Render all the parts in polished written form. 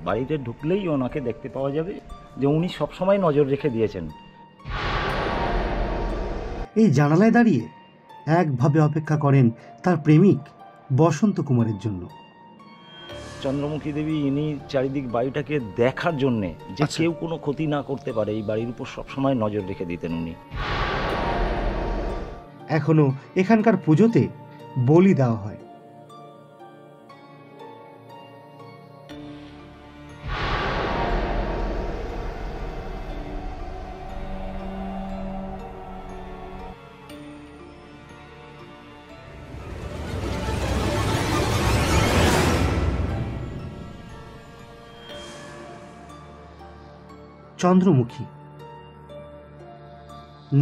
বাড়িতে ঢুকলেই ওনাকে দেখতে পাওয়া যাবে যে উনি সবসময় নজর রেখে দিয়েছেন। এই জানালায় দাঁড়িয়ে একভাবে অপেক্ষা করেন তার প্রেমিক বসন্ত কুমারের জন্য। চন্দ্রমুখী দেবী ইনি চারিদিক বাড়িটাকে দেখার জন্যে যে আচ্ছা। কেউ কোনো ক্ষতি না করতে পারে এই বাড়ির উপর সবসময় নজর রেখে দিতেন উনি। এখনো এখানকার পুজোতে বলি দেওয়া হয়। চন্দ্রমুখী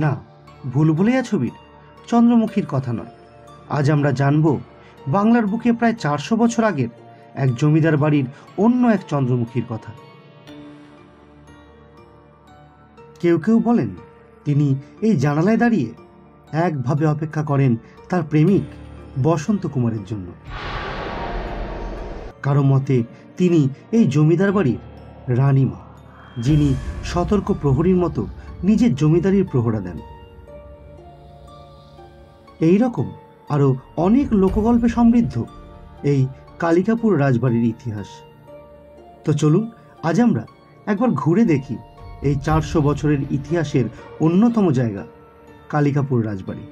না, ভুলভুলাইয়া ছবির চন্দ্রমুখীর কথা নয়। আজ আমরা জানব বাংলার বুকে প্রায় 400 বছর আগের এক জমিদার বাড়ির অন্য এক চন্দ্রমুখীর কথা। কেউ কেউ বলেন তিনি এই জানালায় দাঁড়িয়ে একভাবে অপেক্ষা করেন তার প্রেমিক বসন্ত কুমারের জন্য। কারো মতে তিনি এই জমিদার বাড়ির রানীমা, যিনি সতর্ক প্রহরীর মতো নিজের জমিদারির প্রহরা দেন। এই রকম আরো অনেক লোকগল্পে সমৃদ্ধ এই কালিকাপুর রাজবাড়ির ইতিহাস। তো চলুন আজ আমরা একবার ঘুরে দেখি এই 400 বছরের ইতিহাসের অন্যতম জায়গা কালিকাপুর রাজবাড়ি।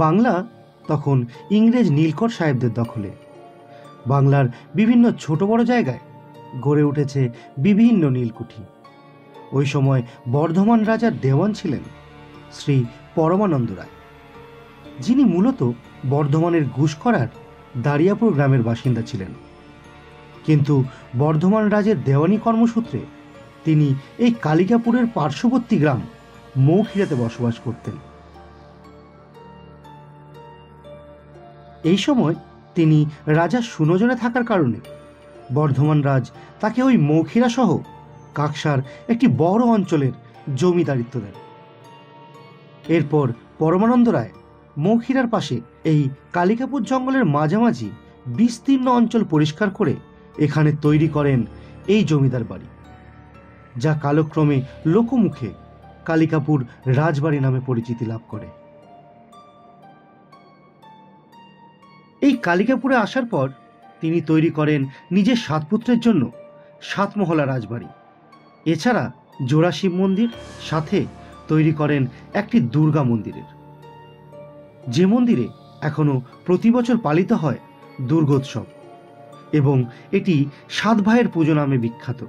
বাংলা তখন ইংরেজ নীলকর সাহেবদের দখলে। বাংলার বিভিন্ন ছোট বড় জায়গায় গড়ে উঠেছে বিভিন্ন নীলকুঠি। ওই সময় বর্ধমান রাজার দেওয়ান ছিলেন শ্রী পরমানন্দ রায়, যিনি মূলত বর্ধমানের ঘুষকরার দারিয়াপুর গ্রামের বাসিন্দা ছিলেন। কিন্তু বর্ধমান রাজের দেওয়ানি কর্মসূত্রে তিনি এই কালিকাপুরের পার্শ্ববর্তী গ্রাম মৌখিরাতে বসবাস করতেন। এই সময় তিনি রাজার সুনজরে থাকার কারণে বর্ধমান রাজ তাকে ওই মৌখিরা সহ কাকসার একটি বড় অঞ্চলের জমিদারিত্ব দেন। এরপর পরমানন্দ রায় মৌখিরার পাশে এই কালিকাপুর জঙ্গলের মাঝামাঝি বিস্তীর্ণ অঞ্চল পরিষ্কার করে এখানে তৈরি করেন এই জমিদার বাড়ি, যা কালক্রমে লোকমুখে কালিকাপুর রাজবাড়ি নামে পরিচিতি লাভ করে। এই কালিকাপুরে আসার পর তিনি তৈরি করেন নিজের 7 পুত্রের জন্য 7 মহলা রাজবাড়ি। এছাড়া জোড়া শিব মন্দির, সাথে তৈরি করেন একটি দুর্গা মন্দিরের, যে মন্দিরে এখনো প্রতি বছর পালিত হয় দুর্গোৎসব এবং এটি 7 ভাইয়ের পুজো নামে বিখ্যাত।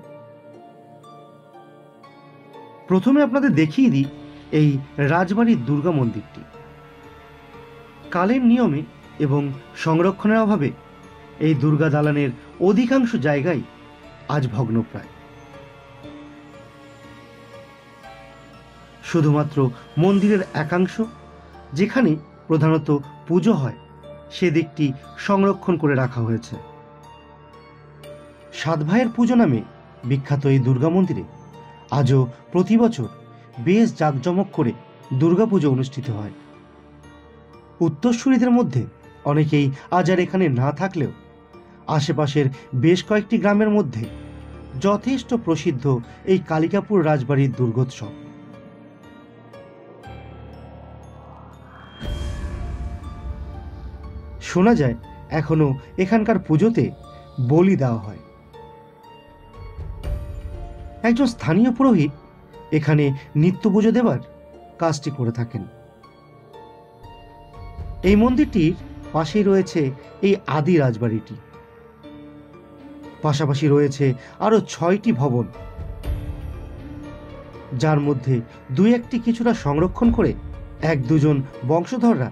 প্রথমে আপনাদের দেখিয়ে দিই এই রাজবাড়ির দুর্গা মন্দিরটি। কালের নিয়মে এবং সংরক্ষণের অভাবে এই দুর্গা দালানের অধিকাংশ জায়গায় আজ ভগ্নপ্রায়। শুধুমাত্র মন্দিরের একাংশ, যেখানে প্রধানত পুজো হয়, সেদিকটি সংরক্ষণ করে রাখা হয়েছে। 7 ভাইয়ের পুজো নামে বিখ্যাত এই দুর্গা মন্দিরে আজও প্রতি বছর বেশ জাঁকজমক করে দুর্গাপুজো অনুষ্ঠিত হয়। উত্তরসূরিদের মধ্যে অনেকেই আজ আর এখানে না থাকলেও আশেপাশের বেশ কয়েকটি গ্রামের মধ্যে যথেষ্ট প্রসিদ্ধ এই কালিকাপুর রাজবাড়ির দুর্গোৎসব। শোনা যায় এখনো এখানকার পুজোতে বলি দেওয়া হয়। একজন স্থানীয় পুরোহিত এখানে নিত্য পুজো দেবার কাজটি করে থাকেন। এই মন্দিরটির পাশেই রয়েছে এই আদি রাজবাড়িটি। পাশাপাশি রয়েছে আরো 6টি ভবন, যার মধ্যে 2-1টি কিছুটা সংরক্ষণ করে 1-2 জন বংশধররা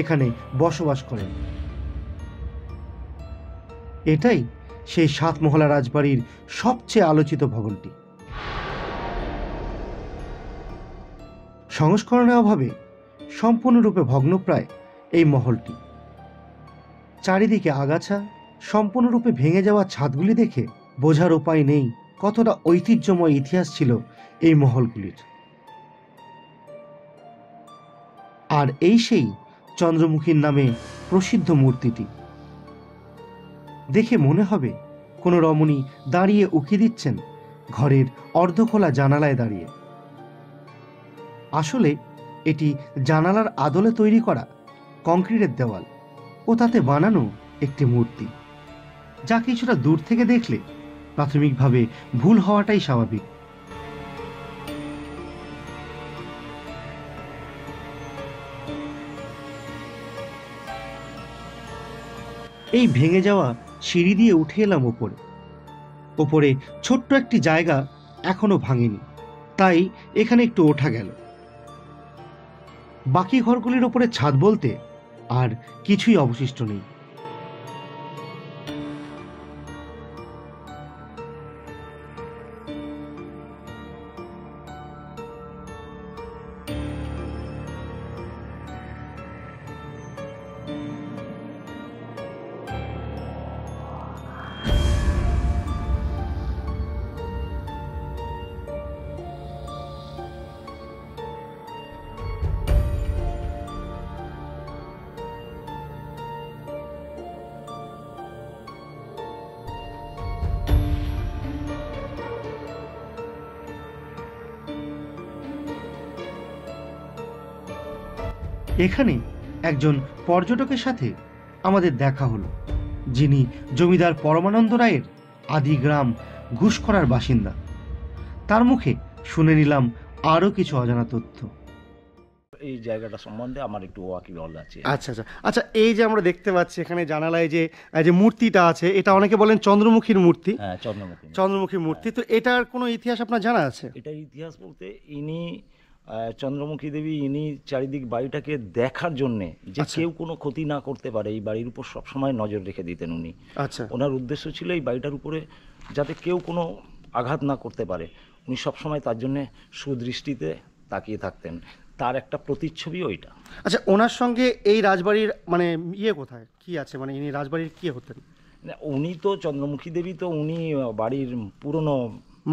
এখানে বসবাস করেন। এটাই সেই 7 মহলা রাজবাড়ির সবচেয়ে আলোচিত ভবনটি। সংস্করণের অভাবে সম্পূর্ণরূপে ভগ্নপ্রায় এই মহলটি। চারিদিকে আগাছা, সম্পূর্ণরূপে ভেঙে যাওয়া ছাদগুলি দেখে বোঝার উপায় নেই কতটা ঐতিহ্যময় ইতিহাস ছিল এই মহলগুলির। আর এই সেই চন্দ্রমুখীর নামে প্রসিদ্ধ মূর্তিটি। দেখে মনে হবে কোনো রমণী দাঁড়িয়ে উকি দিচ্ছেন ঘরের অর্ধখোলা জানালায় দাঁড়িয়ে। আসলে এটি জানালার আদলে তৈরি করা কংক্রিটের দেওয়াল ও তাতে বানানো একটি মূর্তি, যা কিছুটা দূর থেকে দেখলে প্রাথমিকভাবে ভুল হওয়াটাই স্বাভাবিক। এই ভেঙে যাওয়া সিঁড়ি দিয়ে উঠে এলাম ওপরে ছোট্ট একটি জায়গা এখনো ভাঙেনি, তাই এখানে একটু ওঠা গেল। বাকি ঘরগুলির ওপরে ছাদ বলতে আর কিছুই অবশিষ্ট নেই। এখানে একজন পর্যটকের সাথে আমাদের দেখা হলো, যিনি জমিদার পরমানন্দ রায়ের আদি গ্রাম ঘুষখরার বাসিন্দা। তার মুখে শুনে নিলাম আরও কিছু অজানা তথ্য। এই জায়গাটা সম্বন্ধে আমার একটু ওয়াকিবহাল আছে। আচ্ছা আচ্ছা আচ্ছা, এই যে আমরা দেখতে পাচ্ছি এখানে জানালায় যে যে মূর্তিটা আছে, এটা অনেকে বলেন চন্দ্রমুখীর মূর্তি। হ্যাঁ, চন্দ্রমুখী মূর্তি। তো এটার কোনো ইতিহাস আপনার জানা আছে? এটার ইতিহাস বলতে ইনি চন্দ্রমুখী দেবী, ইনি চারিদিক বাড়িটাকে দেখার জন্যে যে কেউ কোনো ক্ষতি না করতে পারে এই বাড়ির উপর সবসময় নজর রেখে দিতেন উনি। আচ্ছা, ওনার উদ্দেশ্য ছিল এই বাড়িটার উপরে যাতে কেউ কোনো আঘাত না করতে পারে, উনি সবসময় তার জন্যে সুদৃষ্টিতে তাকিয়ে থাকতেন। তার একটা প্রতিচ্ছবি ওইটা। আচ্ছা, ওনার সঙ্গে এই রাজবাড়ির মানে কোথায় কি আছে, মানে ইনি রাজবাড়ির কি হতেন? উনি তো চন্দ্রমুখী দেবী তো উনি বাড়ির পুরনো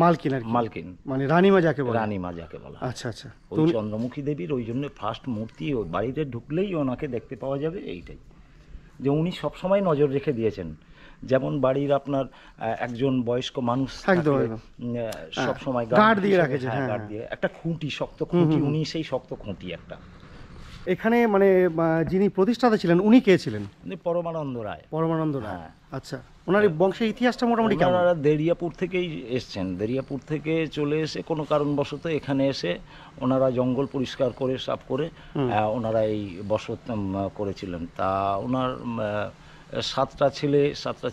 মালকিন, মালকিন, মানে রানীমা যাকে বলে। রানীমা যাকে বলা। আচ্ছা আচ্ছা, ওই চন্দ্রমুখী দেবীর ওই জন্য ফার্স্ট মূর্তি ওই বাড়িতে ঢুকলেই ওনাকে দেখতে পাওয়া যাবে। এইটাই যে উনি সবসময় নজর রেখে দিয়েছেন। যেমন বাড়ির আপনার একজন বয়স্ক মানুষ সবসময় গার্ড দিয়ে রাখে, গার্ড দিয়ে একটা খুঁটি, শক্ত খুঁটি, উনি সেই শক্ত খুঁটি একটা। এখানে মানে যিনি প্রতিষ্ঠাতা ছিলেন উনি কে ছিলেন? উনি পরমানন্দ রায়। পরমানন্দ রায়। আচ্ছা, ওনার বংশের ইতিহাসটা মোটামুটি কেমন? ওনারা দেরিয়াপুর থেকেই এসছেন। দেরিয়াপুর থেকে চলে এসে কোনো কারণবশত এখানে এসে ওনারা জঙ্গল পরিষ্কার করে সাফ করে ওনারা এই বসত করেছিলেন। তা ওনার 7টা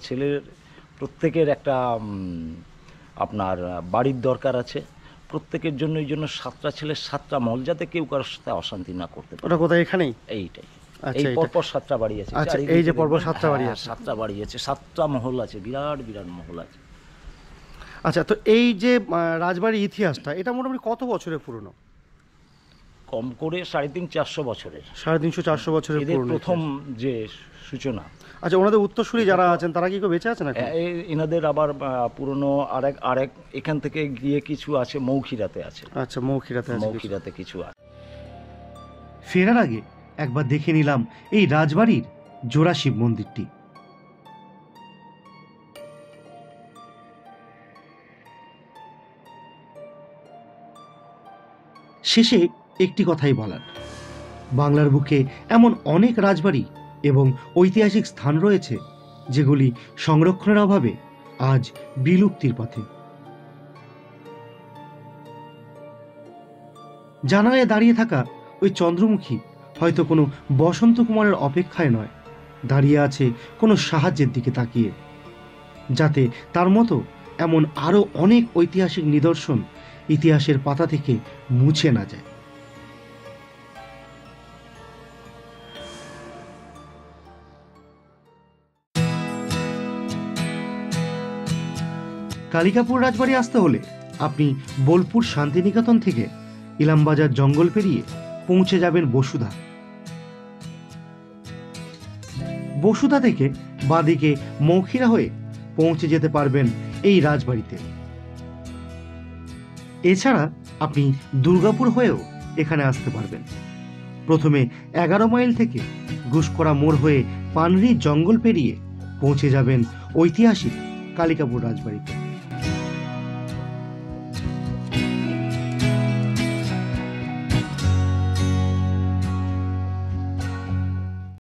ছেলের প্রত্যেকের একটা আপনার বাড়ির দরকার আছে। প্রত্যেকের জন্য এই জন্য 7টা ছেলে 7টা মহল, যাতে কেউ কারোর সাথে অশান্তি না করতে পারে। ওটা কোথায়? এখানেই এইটাই। এই পরপর 7টা বাড়ি আছে। আচ্ছা, এই যে পরপর 7টা বাড়ি আছে, 7টা বাড়ি আছে, 7টা মহল আছে, বিরাট বিরাট মহল আছে। আচ্ছা, তো এই যে রাজবাড়ির ইতিহাসটা এটা মোটামুটি কত বছরের পুরনো? কম করে 350-400 বছরের। 350-400 বছরের পুরনো প্রথম যে সূচনা। আচ্ছা, ওনাদের উত্তরসূরি যারা আছেন তারা কি কেউ বেঁচে আছেন এখন? এনাদের আবার পুরনো আরেক এখান থেকে গিয়ে কিছু আছে, মৌখিরাতে আছে। আচ্ছা, মৌখিরাতে কিছু আছে। ফেরার আগে একবার দেখে নিলাম এই রাজবাড়ির জোড়া শিব মন্দিরটি। শেষে একটি কথাই বলার, বাংলার বুকে এমন অনেক রাজবাড়ি এবং ঐতিহাসিক স্থান রয়েছে যেগুলি সংরক্ষণের অভাবে আজ বিলুপ্তির পথে। জানালায় দাঁড়িয়ে থাকা ওই চন্দ্রমুখী হয়তো কোনো বসন্ত কুমারের অপেক্ষায় নয়, দাঁড়িয়ে আছে কোনো সাহায্যের দিকে তাকিয়ে, যাতে তার মতো এমন আরও অনেক ঐতিহাসিক নিদর্শন ইতিহাসের পাতা থেকে মুছে না যায়। কালিকাপুর রাজবাড়ি আসতে হলে আপনি বোলপুর শান্তিনিকেতন থেকে ইলামবাজার জঙ্গল পেরিয়ে পৌঁছে যাবেন বসুধা। বসুধা থেকে বাঁদিকে মৌখিরা হয়ে পৌঁছে যেতে পারবেন এই রাজবাড়িতে। এছাড়া আপনি দুর্গাপুর হয়েও এখানে আসতে পারবেন। প্রথমে 11 মাইল থেকে ঘুষকরা মোড় হয়ে পানরি জঙ্গল পেরিয়ে পৌঁছে যাবেন ঐতিহাসিক কালিকাপুর রাজবাড়িতে।